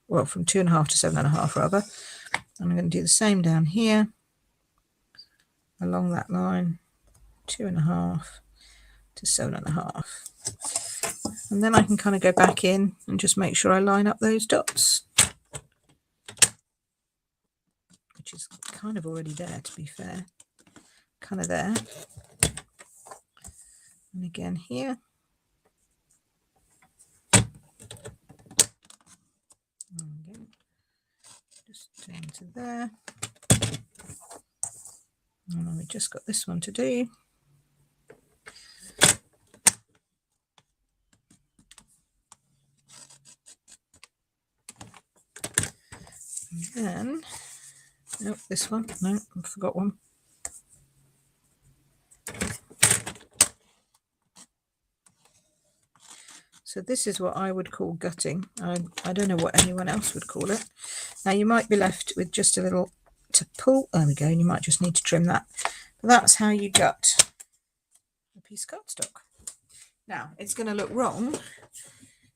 well, from 2.5 to 7.5 rather. And I'm going to do the same down here, along that line, 2.5 to 7.5. And then I can kind of go back in and just make sure I line up those dots, which is kind of already there, to be fair, kind of there. And again here. Okay. Just down to there. And then we just got this one to do. And then, nope, this one, no, I forgot one. So this is what I would call gutting. I don't know what anyone else would call it. Now you might be left with just a little to pull. There we go, and you might just need to trim that. But that's how you gut a piece of cardstock. Now it's going to look wrong.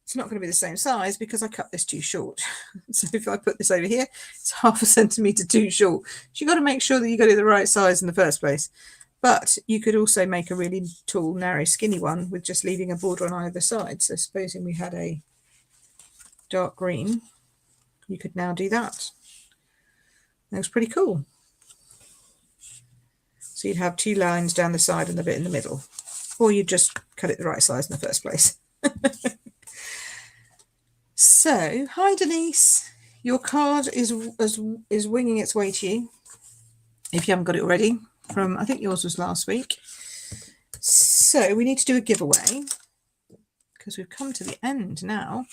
It's not going to be the same size because I cut this too short. So if I put this over here, it's 0.5 centimetre too short. So you've got to make sure that you got it the right size in the first place. But you could also make a really tall, narrow, skinny one with just leaving a border on either side. So supposing we had a dark green, you could now do that. That was pretty cool. So you'd have 2 lines down the side and a bit in the middle. Or you'd just cut it the right size in the first place. So, hi Denise. Your card is winging its way to you, if you haven't got it already. From, I think yours was last week. So we need to do a giveaway because we've come to the end now.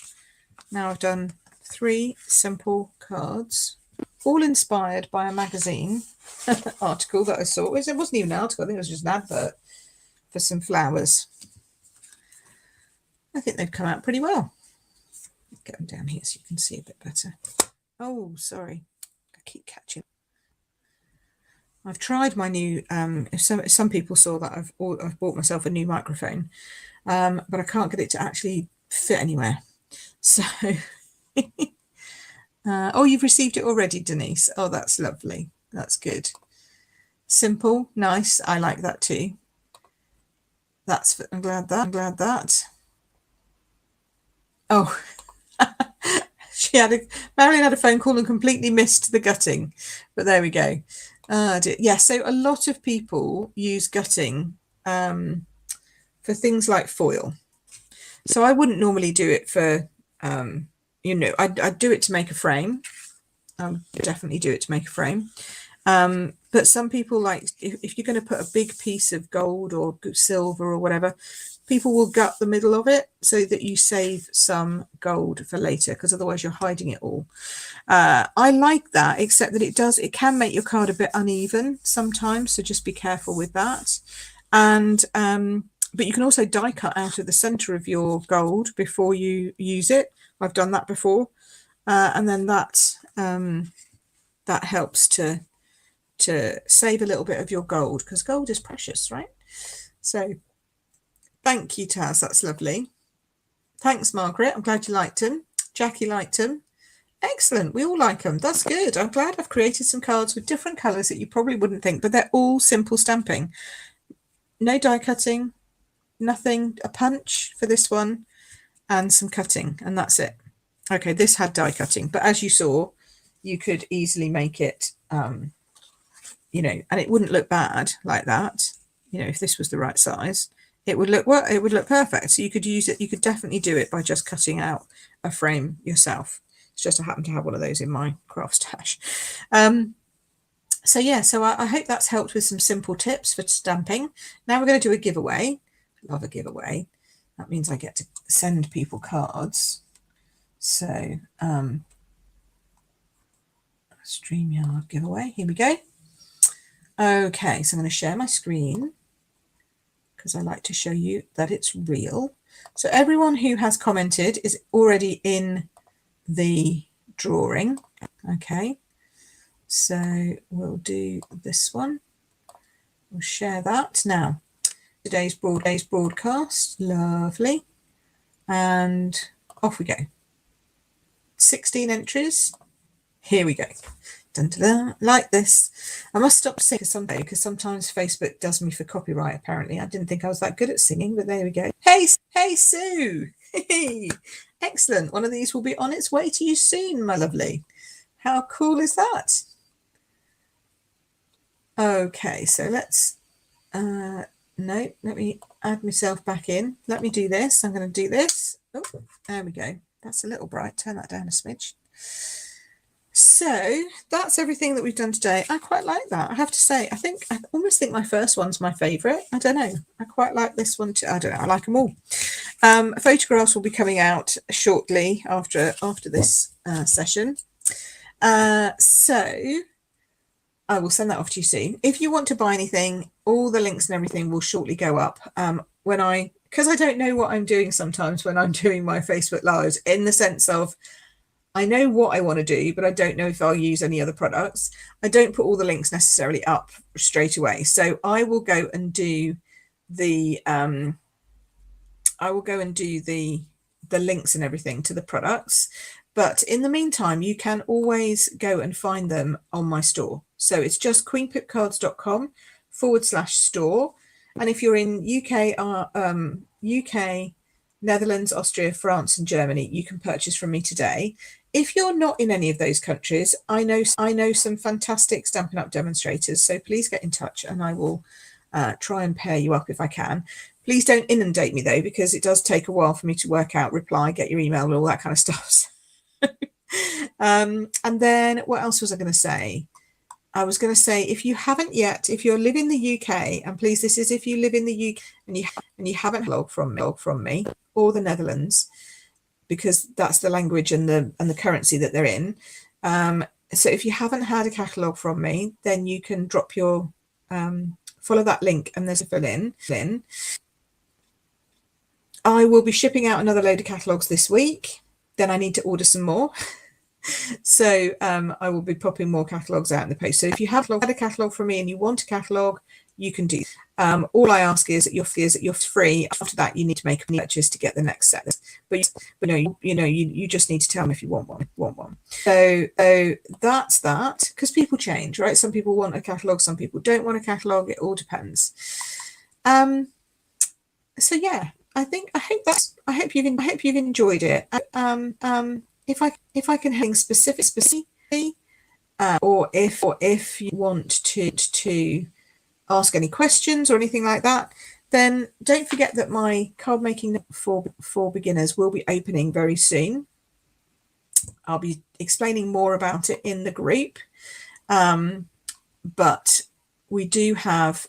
Now I've done 3 simple cards, all inspired by a magazine article that I saw. It wasn't even an article, I think it was just an advert for some flowers. I think they've come out pretty well. Get them down here so you can see a bit better. Oh, sorry, I keep catching. I've tried my new, some people saw that I've bought myself a new microphone, but I can't get it to actually fit anywhere. So, oh, you've received it already, Denise. Oh, that's lovely. That's good. Simple, nice. I like that too. I'm glad that. Oh, Marilyn had a phone call and completely missed the gutting, but there we go. Yeah, so a lot of people use gutting for things like foil. So I wouldn't normally do it for, I'd do it to make a frame. Definitely do it to make a frame. But some people like, if you're going to put a big piece of gold or silver or whatever, people will gut the middle of it so that you save some gold for later, because otherwise you're hiding it all. I like that, except that it can make your card a bit uneven sometimes, so just be careful with that. And but you can also die cut out of the center of your gold before you use it. I've done that before, and then that helps to save a little bit of your gold, because gold is precious, right? So thank you, Taz. That's lovely. Thanks, Margaret. I'm glad you liked them. Jackie liked them. Excellent. We all like them. That's good. I'm glad I've created some cards with different colours that you probably wouldn't think, but they're all simple stamping. No die cutting, nothing, a punch for this one, and some cutting, and that's it. Okay, this had die cutting, but as you saw, you could easily make it, you know, and it wouldn't look bad like that. You know, if this was the right size, it would look, well, it would look perfect. So you could use it. You could definitely do it by just cutting out a frame yourself. It's just I happen to have one of those in my craft stash. So yeah, so I hope that's helped with some simple tips for stamping. Now we're going to do a giveaway. Love a giveaway. That means I get to send people cards. So StreamYard giveaway. Here we go. Okay, so I'm going to share my screen because I like to show you that it's real. So everyone who has commented is already in the drawing. Okay, so we'll do this one. We'll share that now. Today's broadcast, lovely, and off we go. 16 entries. Here we go. Dun, dun, dun. Like this. I must stop singing someday because sometimes Facebook does me for copyright. Apparently, I didn't think I was that good at singing, but there we go. Hey Sue. Excellent. One of these will be on its way to you soon, my lovely. How cool is that? Okay, so let's no, let me add myself back in. Let me do this. I'm going to do this. Oh, there we go. That's a little bright. Turn that down a smidge. So that's everything that we've done today. I quite like that. I have to say, I almost think my first one's my favourite. I don't know. I quite like this one too. I don't know. I like them all. Photographs will be coming out shortly after this session. So I will send that off to you soon. If you want to buy anything, all the links and everything will shortly go up. Because I don't know what I'm doing sometimes when I'm doing my Facebook Lives, in the sense of I know what I want to do, but I don't know if I'll use any other products. I don't put all the links necessarily up straight away. So I will go and do the links and everything to the products. But in the meantime, you can always go and find them on my store. So it's just queenpipcards.com/store. And if you're in UK, Netherlands, Austria, France, and Germany, you can purchase from me today. If you're not in any of those countries, I know some fantastic Stampin' Up! Demonstrators. So please get in touch and I will try and pair you up if I can. Please don't inundate me though, because it does take a while for me to work out, reply, get your email, and all that kind of stuff. And then what else was I going to say? I was going to say, if you haven't yet, if you live in the UK, and please, this is if you live in the UK and you haven't log from me or the Netherlands, because that's the language and the currency that they're in. So if you haven't had a catalogue from me, then you can drop your follow that link and there's a fill in. I will be shipping out another load of catalogues this week. Then I need to order some more. So I will be popping more catalogues out in the post. So if you have had a catalogue from me and you want a catalogue, you can do. All I ask is that you're free. After that, you need to make a purchase to get the next set. But you just need to tell me if you want one. So that's that, because people change, right? Some people want a catalogue, some people don't want a catalogue. It all depends. So yeah, I hope you've enjoyed it. If I can help specifically, or if you want to ask any questions or anything like that, then don't forget that my card making for beginners will be opening very soon. I'll be explaining more about it in the group, but we do have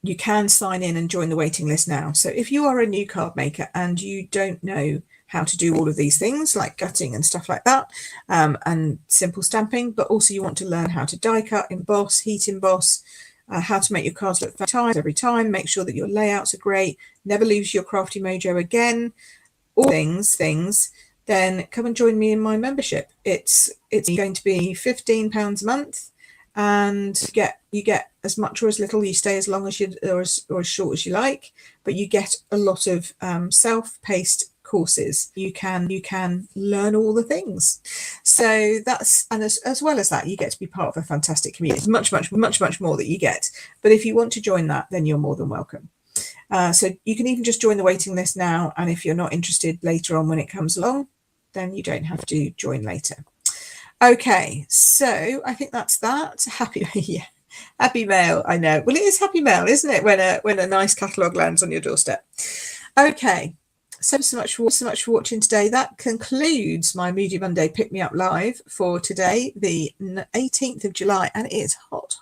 you can sign in and join the waiting list now. So if you are a new card maker and you don't know how to do all of these things like cutting and stuff like that, and simple stamping, but also you want to learn how to die cut, emboss, heat emboss, how to make your cards look every time, make sure that your layouts are great, never lose your crafty mojo again, all things, then come and join me in my membership. It's going to be £15 a month, and you get as much or as little. You stay as long as you or as short as you like, but you get a lot of self-paced courses. You can learn all the things. So that's, and as well as that, you get to be part of a fantastic community. It's much more that you get. But if you want to join that, then you're more than welcome. So you can even just join the waiting list now, and if you're not interested later on when it comes along, then you don't have to join later. Okay, so I think that's that. Happy, yeah, happy mail. I know. Well, it is happy mail, isn't it? When a nice catalogue lands on your doorstep. Okay, so much for watching today. That concludes my Moody Monday Pick Me Up Live for today, the 18th of July, and it is hot.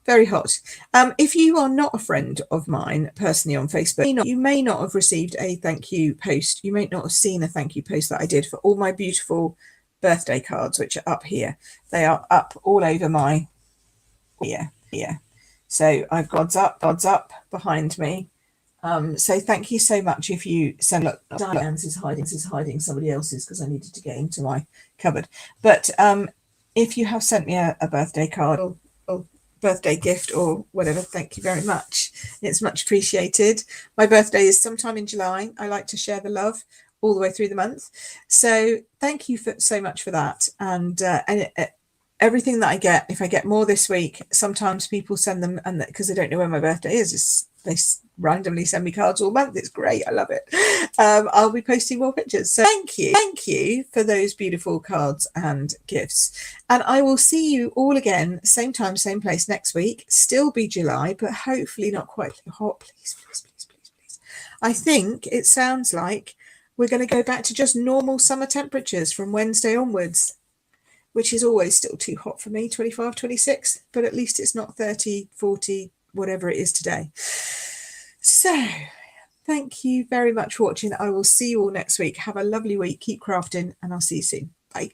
Very hot. If you are not a friend of mine personally on Facebook, you may not have received a thank you post. You may not have seen a thank you post that I did for all my beautiful birthday cards, which are up here. They are up all over my here. So I've God's up behind me. So thank you so much if you send. Look, Diane's is hiding somebody else's because I needed to get into my cupboard. But if you have sent me a birthday card or birthday gift or whatever, thank you very much. It's much appreciated. My birthday is sometime in July. I like to share the love all the way through the month. So thank you so much for that. And everything that I get, if I get more this week, sometimes people send them, and because they don't know when my birthday is, they randomly send me cards all month. It's great. I love it. I'll be posting more pictures. So thank you for those beautiful cards and gifts. And I will see you all again, same time, same place next week. Still be July, but hopefully not quite hot. Please. I think it sounds like we're going to go back to just normal summer temperatures from Wednesday onwards, which is always still too hot for me, 25, 26, but at least it's not 30, 40, whatever it is today. So thank you very much for watching. I will see you all next week. Have a lovely week. Keep crafting, and I'll see you soon. Bye.